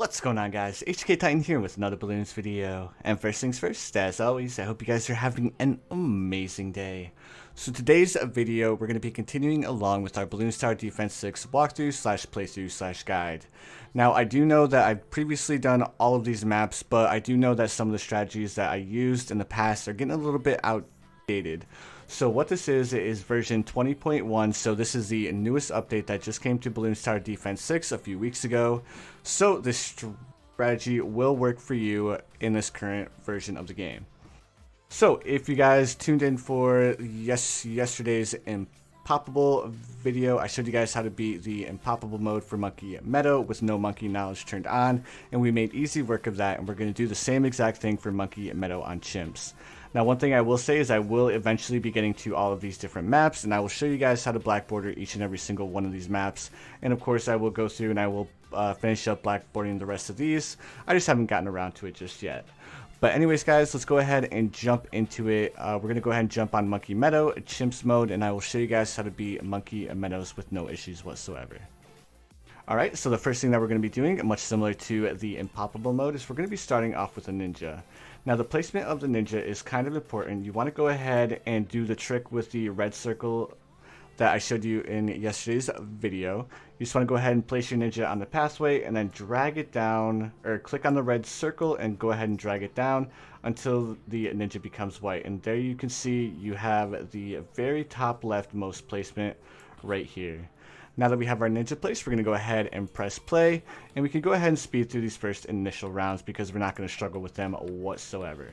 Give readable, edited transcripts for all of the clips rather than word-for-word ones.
What's going on, guys? HK Titan here with another balloons video. And first things first, as always, I hope you guys are having an amazing day. So today's video, we're going to be continuing along with our Balloons Tower Defense 6 walkthrough slash playthrough slash guide. Now, I do know that I've previously done all of these maps, but I do know that some of the strategies that I used in the past are getting a little bit outdated. So what this is version 20.1, so this is the newest update that just came to Balloons Tower Defense 6 a few weeks ago. So this strategy will work for you in this current version of the game. So if you guys tuned in for yesterday's Impoppable video, I showed you guys how to beat the Impoppable mode for Monkey Meadow with no monkey knowledge turned on, and we made easy work of that, and we're going to do the same exact thing for Monkey Meadow on Chimps. Now, one thing I will say is I will eventually be getting to all of these different maps, and I will show you guys how to black border each and every single one of these maps. And of course, I will go through and I will finish up blackboarding the rest of these. I just haven't gotten around to it just yet. But anyways, guys, let's go ahead and jump into it. We're going to go ahead and jump on Monkey Meadow, Chimps mode, and I will show you guys how to beat Monkey Meadows with no issues whatsoever. Alright, so the first thing that we're going to be doing, much similar to the Impoppable mode, is we're going to be starting off with a ninja. Now, the placement of the ninja is kind of important. You want to go ahead and do the trick with the red circle that I showed you in yesterday's video. You just want to go ahead and place your ninja on the pathway and then drag it down, or click on the red circle and go ahead and drag it down until the ninja becomes white. And there you can see you have the very top leftmost placement right here. Now that we have our ninja placed, we're going to go ahead and press play, and we can go ahead and speed through these first initial rounds because we're not going to struggle with them whatsoever.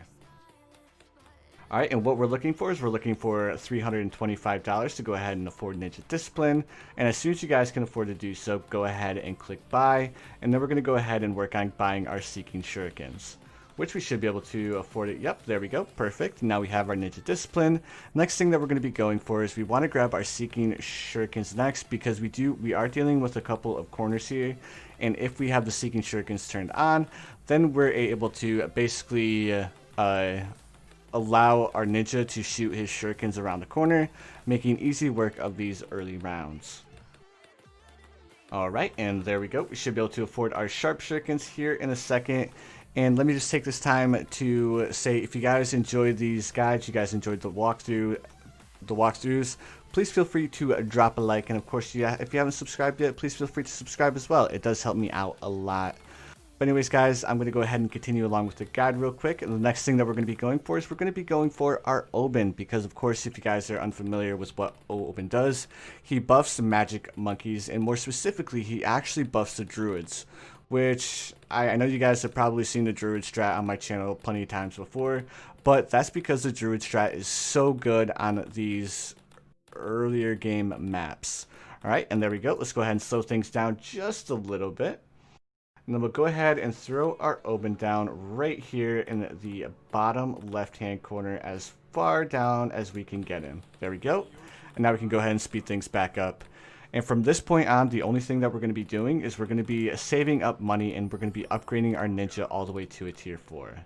Alright, and what we're looking for is we're looking for $325 to go ahead and afford Ninja Discipline, and as soon as you guys can afford to do so, go ahead and click buy, and then we're going to go ahead and work on buying our Seeking Shurikens, which we should be able to afford it. Yep, there we go, perfect. Now we have our Ninja Discipline. Next thing that we're going to be going for is we want to grab our Seeking Shurikens next, because we are dealing with a couple of corners here, and if we have the Seeking Shurikens turned on, then we're able to basically allow our ninja to shoot his shurikens around the corner, making easy work of these early rounds. Alright, and there we go. We should be able to afford our sharp shurikens here in a second. And let me just take this time to say, if you guys enjoyed these guides, you guys enjoyed the walkthroughs, please feel free to drop a like. And of course, if you haven't subscribed yet, please feel free to subscribe as well. It does help me out a lot. But anyways, guys, I'm going to go ahead and continue along with the guide real quick. And the next thing that we're going to be going for is we're going to be going for our Oben, because of course, if you guys are unfamiliar with what Oben does, he buffs the magic monkeys, and more specifically, he actually buffs the druids, which I know you guys have probably seen the druid strat on my channel plenty of times before, but that's because the druid strat is so good on these earlier game maps. Alright, and there we go. Let's go ahead and slow things down just a little bit. And then we'll go ahead and throw our Oben down right here in the bottom left-hand corner as far down as we can get him. There we go. And now we can go ahead and speed things back up. And from this point on, the only thing that we're going to be doing is we're going to be saving up money, and we're going to be upgrading our ninja all the way to a tier 4.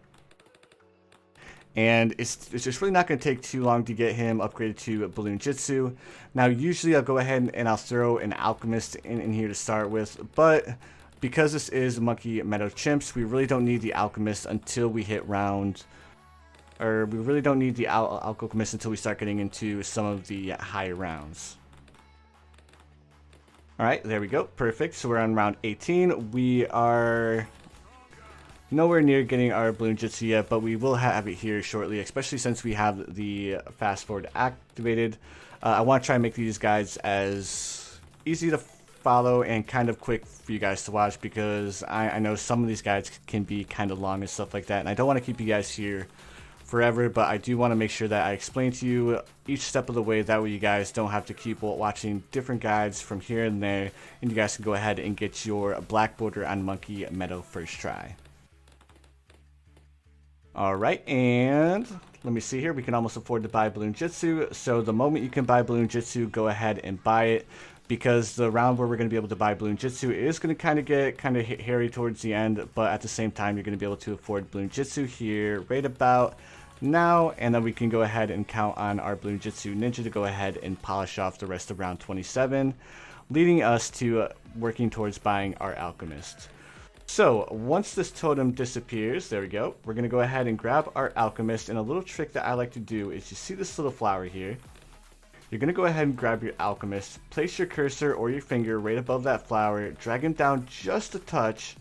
And it's just really not going to take too long to get him upgraded to Balloon Jitsu. Now, usually I'll go ahead and I'll throw an Alchemist in here to start with, but because this is Monkey Meadow Chimps, we really don't need the Alchemist until we hit round, or we really don't need the Alchemist until we start getting into some of the higher rounds. Alright, there we go, perfect. So we're on round 18. We are nowhere near getting our Balloon Jitsu yet, but we will have it here shortly, especially since we have the fast forward activated. I want to try and make these guides as easy to follow and kind of quick for you guys to watch, because I know some of these guides can be kind of long and stuff like that, and I don't want to keep you guys here forever, but I do want to make sure that I explain to you each step of the way. That way you guys don't have to keep watching different guides from here and there, and you guys can go ahead and get your black border on Monkey Meadow first try. Alright, and let me see here. We can almost afford to buy Balloon Jitsu, so the moment you can buy Balloon Jitsu, go ahead and buy it, because the round where we're going to be able to buy Balloon Jitsu is going to get kind of hairy towards the end, but at the same time, you're going to be able to afford Balloon Jitsu here right about now, and then we can go ahead and count on our Balloon Jitsu ninja to go ahead and polish off the rest of round 27, leading us to working towards buying our Alchemist. So once this totem disappears, there we go, we're going to go ahead and grab our Alchemist, and a little trick that I like to do is you see this little flower here. You're going to go ahead and grab your Alchemist, place your cursor or your finger right above that flower, drag him down just a touch,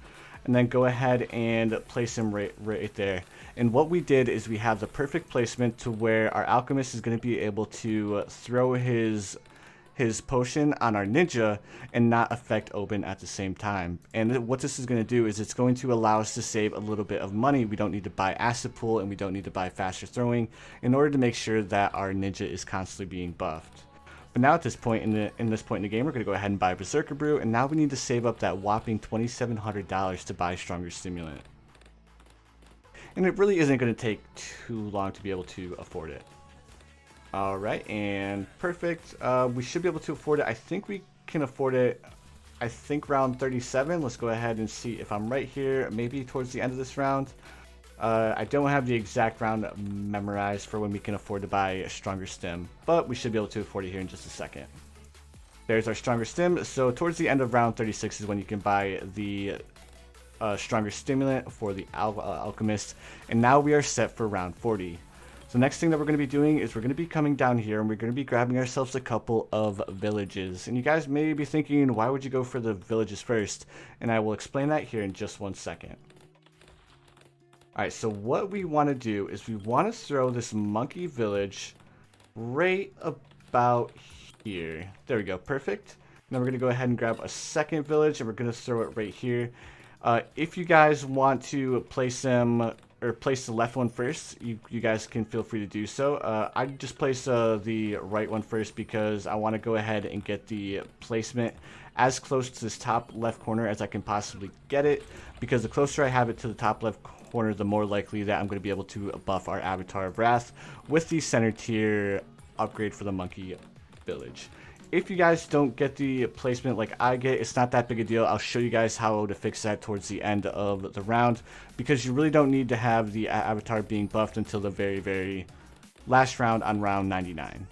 and then go ahead and place him right there. And what we did is we have the perfect placement to where our Alchemist is going to be able to throw his potion on our ninja and not affect Oben at the same time. And what this is going to do is it's going to allow us to save a little bit of money. We don't need to buy acid pool and we don't need to buy faster throwing in order to make sure that our ninja is constantly being buffed. But now at this point in the game, we're going to go ahead and buy Berserker Brew, and now we need to save up that whopping $2,700 to buy Stronger Stimulant. And it really isn't going to take too long to be able to afford it. Alright, and perfect. We should be able to afford it. I think we can afford it, I think round 37. Let's go ahead and see if I'm right here, maybe towards the end of this round. I don't have the exact round memorized for when we can afford to buy a Stronger Stim, but we should be able to afford it here in just a second. There's our Stronger Stim. So towards the end of round 36 is when you can buy the Stronger Stimulant for the Alchemist, and now we are set for round 40. So next thing that we're going to be doing is we're going to be coming down here and we're going to be grabbing ourselves a couple of villages. And you guys may be thinking, why would you go for the villages first? And I will explain that here in just one second. Alright, so what we want to do is we want to throw this monkey village right about here. There we go, perfect. Now we're going to go ahead and grab a second village and we're going to throw it right here. If you guys want to place them, or place the left one first, you guys can feel free to do so. I just place the right one first because I want to go ahead and get the placement as close to this top left corner as I can possibly get it, because the closer I have it to the top left corner, the more likely that I'm going to be able to buff our Avatar of Wrath with the center tier upgrade for the monkey village. If you guys don't get the placement like I get, it's not that big a deal. I'll show you guys how to fix that towards the end of the round, because you really don't need to have the avatar being buffed until the very last round on round 99.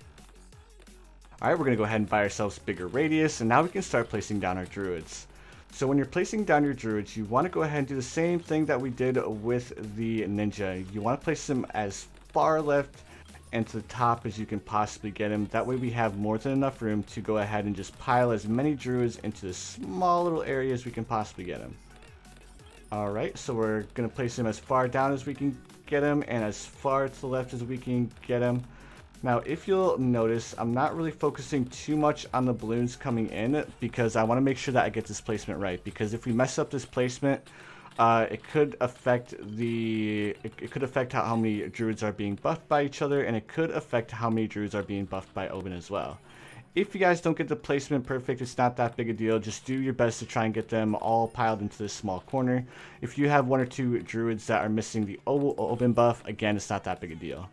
Alright, we're going to go ahead and buy ourselves bigger radius, and now we can start placing down our druids. So when you're placing down your druids, you want to go ahead and do the same thing that we did with the ninja. You want to place them as far left and to the top as you can possibly get them. That way we have more than enough room to go ahead and just pile as many druids into the small little area as we can possibly get them. Alright, so we're going to place them as far down as we can get them and as far to the left as we can get them. Now, if you'll notice, I'm not really focusing too much on the balloons coming in because I want to make sure that I get this placement right. Because if we mess up this placement, it could affect how many druids are being buffed by each other, and it could affect how many druids are being buffed by Oben as well. If you guys don't get the placement perfect, it's not that big a deal. Just do your best to try and get them all piled into this small corner. If you have one or two druids that are missing the Oben buff, again, it's not that big a deal.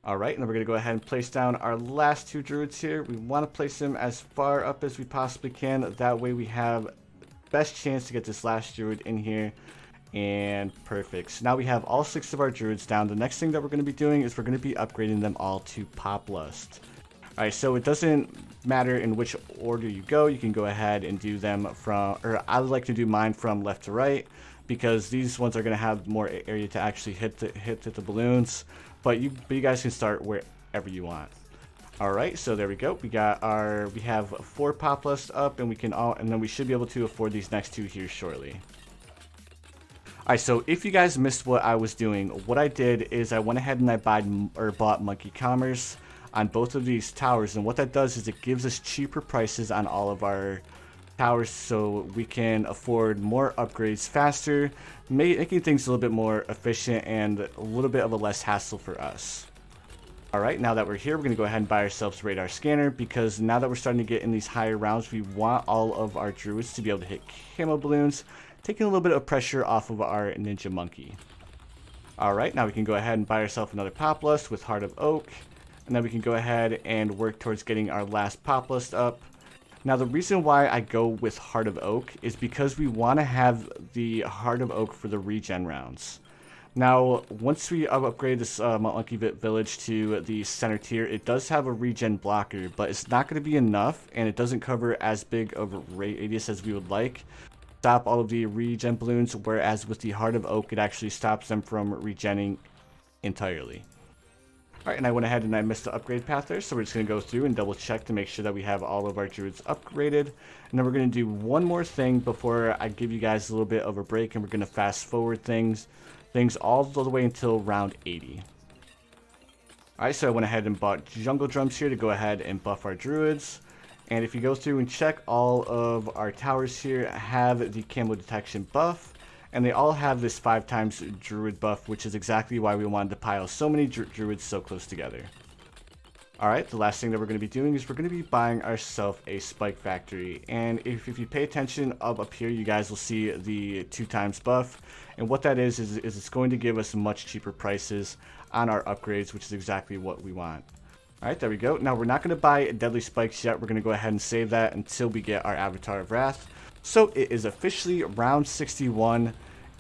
Alright, and we're going to go ahead and place down our last two druids here. We want to place them as far up as we possibly can. That way we have best chance to get this last druid in here. And perfect. So now we have all 6 of our druids down. The next thing that we're going to be doing is we're going to be upgrading them all to Pop Lust. Alright, so it doesn't matter in which order you go. You can go ahead and do them from, or I would like to do mine from left to right, because these ones are going to have more area to actually hit the balloons. But you guys can start wherever you want. Alright, so there we go. We have 4 Pop Lust up, and then we should be able to afford these next 2 here shortly. Alright, so if you guys missed what I was doing, what I did is I went ahead and I bought Monkey Commerce on both of these towers, and what that does is it gives us cheaper prices on all of our towers, so we can afford more upgrades faster, making things a little bit more efficient and a little bit of a less hassle for us. Alright, now that we're here, we're going to go ahead and buy ourselves Radar Scanner, because now that we're starting to get in these higher rounds, we want all of our druids to be able to hit camo balloons, taking a little bit of pressure off of our Ninja Monkey. Alright, now we can go ahead and buy ourselves another Pop Lust with Heart of Oak, and then we can go ahead and work towards getting our last Pop Lust up. Now, the reason why I go with Heart of Oak is because we want to have the Heart of Oak for the regen rounds. Now, once we upgrade this Monkey Village to the center tier, it does have a regen blocker, but it's not going to be enough, and it doesn't cover as big of a radius as we would like. stop all of the regen balloons, whereas with the Heart of Oak, it actually stops them from regenning entirely. Alright, and I went ahead and I missed the upgrade path there, so we're just going to go through and double check to make sure that we have all of our druids upgraded. And then we're going to do one more thing before I give you guys a little bit of a break, and we're going to fast forward things all the way until round 80. Alright, so I went ahead and bought jungle drums here to go ahead and buff our druids. And if you go through and check, all of our towers here have the camo detection buff. And they all have this 5x druid buff, which is exactly why we wanted to pile so many druids so close together. Alright, the last thing that we're going to be doing is we're going to be buying ourselves a spike factory. And if you pay attention up here, you guys will see the 2x buff. And what that is it's going to give us much cheaper prices on our upgrades, which is exactly what we want. Alright, there we go. Now, we're not going to buy deadly spikes yet. We're going to go ahead and save that until we get our Avatar of Wrath. So it is officially round 61,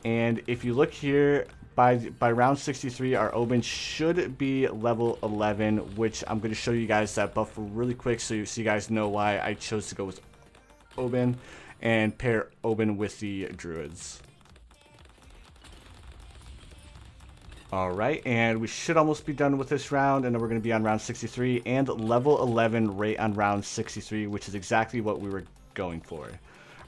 and if you look here, by round 63, our Oben should be level 11, which I'm going to show you guys that buff really quick so you guys know why I chose to go with Oben and pair Oben with the Druids. Alright, and we should almost be done with this round, and then we're going to be on round 63, and level 11 right on round 63, which is exactly what we were going for.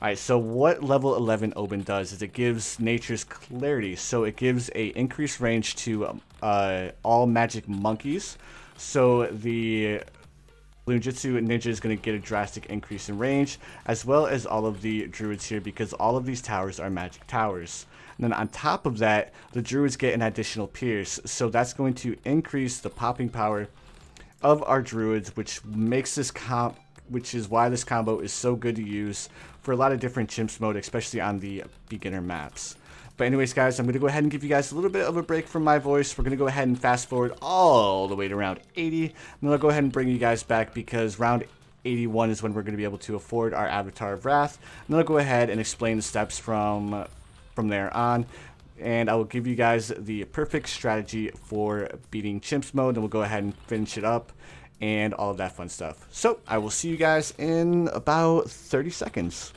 Alright, so what level 11 Oben does is it gives Nature's Clarity. So it gives a increased range to all magic monkeys. So the Bloonjitsu Ninja is going to get a drastic increase in range, as well as all of the druids here, because all of these towers are magic towers. And then on top of that, the druids get an additional pierce. So that's going to increase the popping power of our druids, which makes this which is why this combo is so good to use for a lot of different Chimps mode, especially on the beginner maps. But anyways, guys, I'm going to go ahead and give you guys a little bit of a break from my voice. We're going to go ahead and fast forward all the way to round 80. And then I'll go ahead and bring you guys back because round 81 is when we're going to be able to afford our Avatar of Wrath. And then I'll go ahead and explain the steps from there on. And I will give you guys the perfect strategy for beating Chimps mode. And we'll go ahead and finish it up and all of that fun stuff. So I will see you guys in about 30 seconds.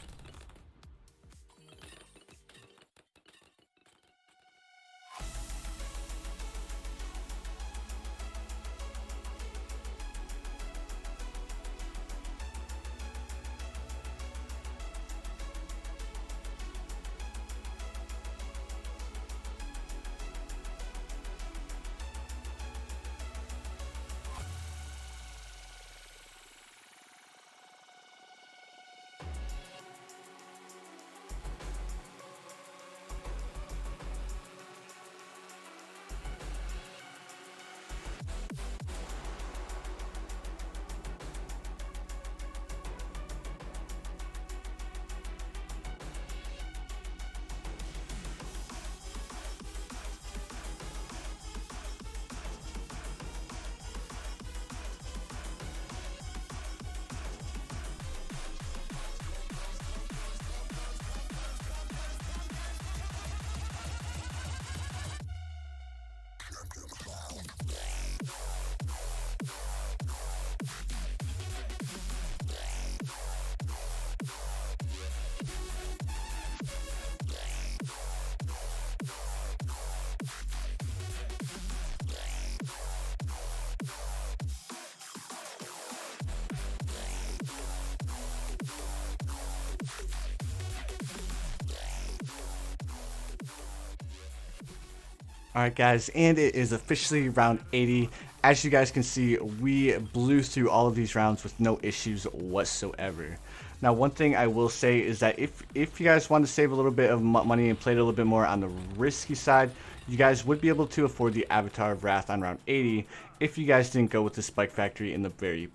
Alright guys, and it is officially round 80. As you guys can see, we blew through all of these rounds with no issues whatsoever. Now one thing I will say is that if you guys want to save a little bit of money and play it a little bit more on the risky side, you guys would be able to afford the Avatar of Wrath on round 80 if you guys didn't go with the Spike Factory in the very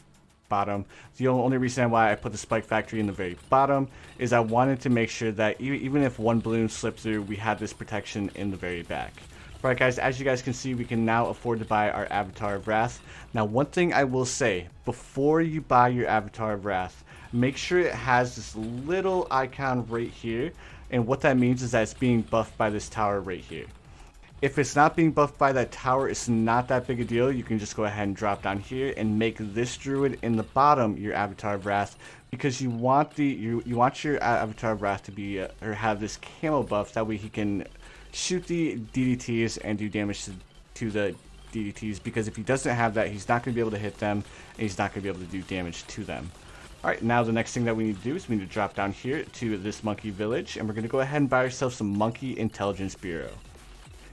bottom. The only reason why I put the Spike Factory in the very bottom is I wanted to make sure that even if one balloon slipped through, we had this protection in the very back. Alright guys, as you guys can see, we can now afford to buy our Avatar of Wrath. Now one thing I will say, before you buy your Avatar of Wrath, make sure it has this little icon right here, and what that means is that it's being buffed by this tower right here. If it's not being buffed by that tower, it's not that big a deal. You can just go ahead and drop down here and make this Druid in the bottom your Avatar of Wrath, because you want you want your Avatar of Wrath to be or have this camo buff. That way he can shoot the DDTs and do damage to the DDTs, because if he doesn't have that, he's not going to be able to hit them, and he's not going to be able to do damage to them. Alright, now the next thing that we need to do is we need to drop down here to this monkey village, and we're going to go ahead and buy ourselves some Monkey Intelligence Bureau.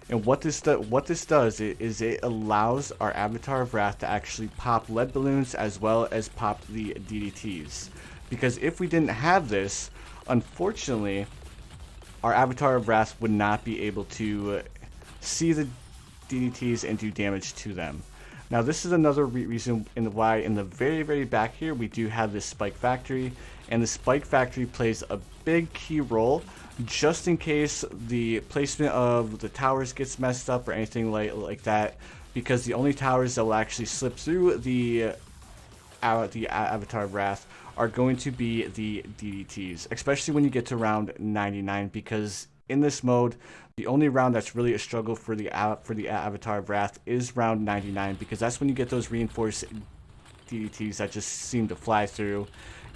And what this does is it allows our Avatar of Wrath to actually pop lead balloons as well as pop the DDTs. Because if we didn't have this, unfortunately, our Avatar of Wrath would not be able to see the DDTs and do damage to them. Now this is another reason why in the very back here we do have this Spike Factory, and the Spike Factory plays a big key role just in case the placement of the towers gets messed up or anything like that, because the only towers that will actually slip through the Avatar of Wrath are going to be the DDTs, especially when you get to round 99, because in this mode, the only round that's really a struggle for the Avatar of Wrath is round 99, because that's when you get those reinforced DDTs that just seem to fly through.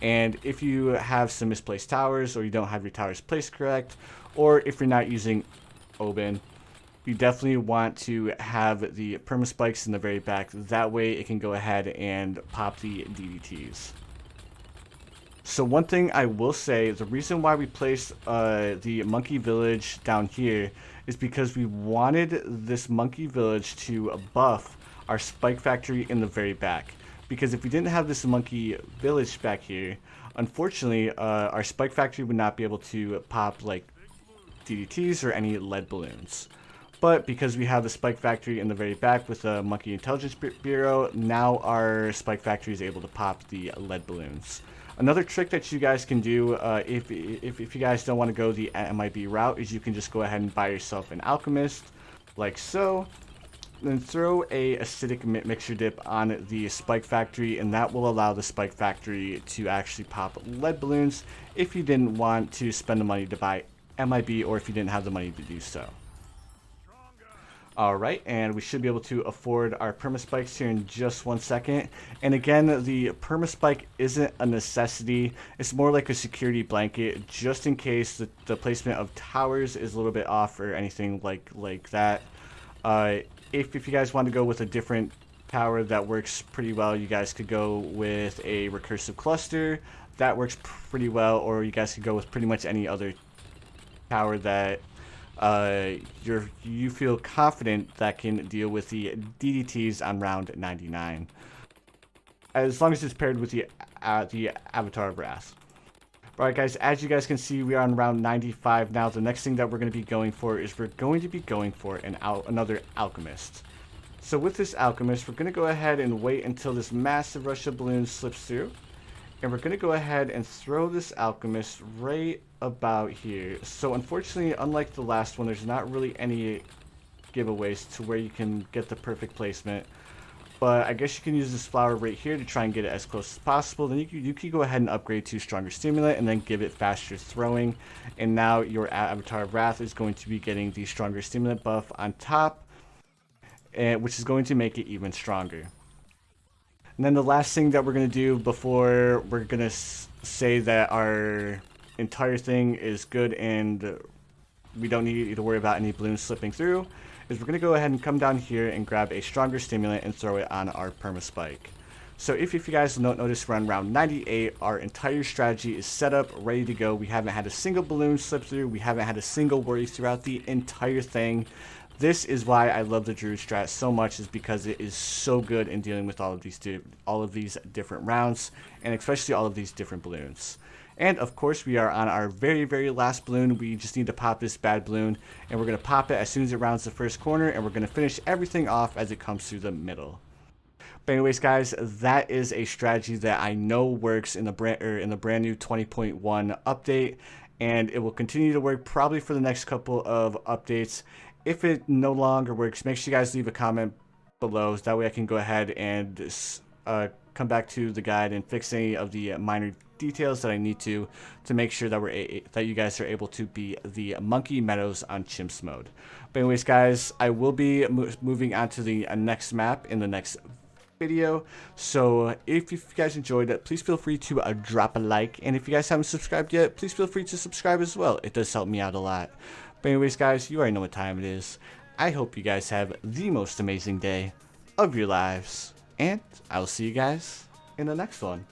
And if you have some misplaced towers, or you don't have your towers placed correct, or if you're not using Oben, you definitely want to have the perma spikes in the very back. That way it can go ahead and pop the DDTs. So one thing I will say, the reason why we placed the monkey village down here is because we wanted this monkey village to buff our Spike Factory in the very back. Because if we didn't have this monkey village back here, unfortunately, our Spike Factory would not be able to pop like DDTs or any lead balloons. But because we have the Spike Factory in the very back with the Monkey Intelligence Bureau, now our Spike Factory is able to pop the lead balloons. Another trick that you guys can do if you guys don't want to go the MIB route is you can just go ahead and buy yourself an Alchemist, like so. Then throw a acidic mixture dip on the Spike Factory, and that will allow the Spike Factory to actually pop lead balloons if you didn't want to spend the money to buy MIB, or if you didn't have the money to do so. Alright, and we should be able to afford our permaspikes here in just 1 second. And again, the permaspike isn't a necessity, it's more like a security blanket, just in case the placement of towers is a little bit off or anything like that. If you guys want to go with a different tower that works pretty well, you guys could go with a recursive cluster. That works pretty well, or you guys could go with pretty much any other tower that you feel confident that can deal with the DDTs on round 99. As long as it's paired with the Avatar of Wrath. Alright guys, as you guys can see, we are on round 95 now. The next thing that we're going to be going for is we're going to be going for another Alchemist. So with this Alchemist, we're going to go ahead and wait until this massive rush of balloons slips through. And we're going to go ahead and throw this Alchemist right about here. So unfortunately, unlike the last one, there's not really any giveaways to where you can get the perfect placement. But I guess you can use this flower right here to try and get it as close as possible. Then you can go ahead and upgrade to Stronger Stimulant and then give it faster throwing. And now your Avatar of Wrath is going to be getting the Stronger Stimulant buff on top, which is going to make it even stronger. And then the last thing that we're going to do before we're going to say that our entire thing is good and we don't need to worry about any balloons slipping through, is we're going to go ahead and come down here and grab a Stronger Stimulant and throw it on our permaspike. So if you guys don't notice, we're on round 98. Our entire strategy is set up, ready to go. We haven't had a single balloon slip through. We haven't had a single worry throughout the entire thing. This is why I love the Druid strat so much, is because it is so good in dealing with all of these different rounds, and especially all of these different balloons. And of course, we are on our very last balloon. We just need to pop this bad balloon, and we're going to pop it as soon as it rounds the first corner, and we're going to finish everything off as it comes through the middle. But anyways, guys, that is a strategy that I know works in the brand new 20.1 update, and it will continue to work probably for the next couple of updates. If it no longer works, make sure you guys leave a comment below, so that way I can go ahead and come back to the guide and fix any of the minor details that I need to make sure that that you guys are able to be the Monkey Meadows on Chimps mode. But anyways, guys, I will be moving on to the next map in the next video. So if you guys enjoyed it, please feel free to drop a like, and if you guys haven't subscribed yet, please feel free to subscribe as well. It does help me out a lot. But anyways, guys, you already know what time it is. I hope you guys have the most amazing day of your lives, and I will see you guys in the next one.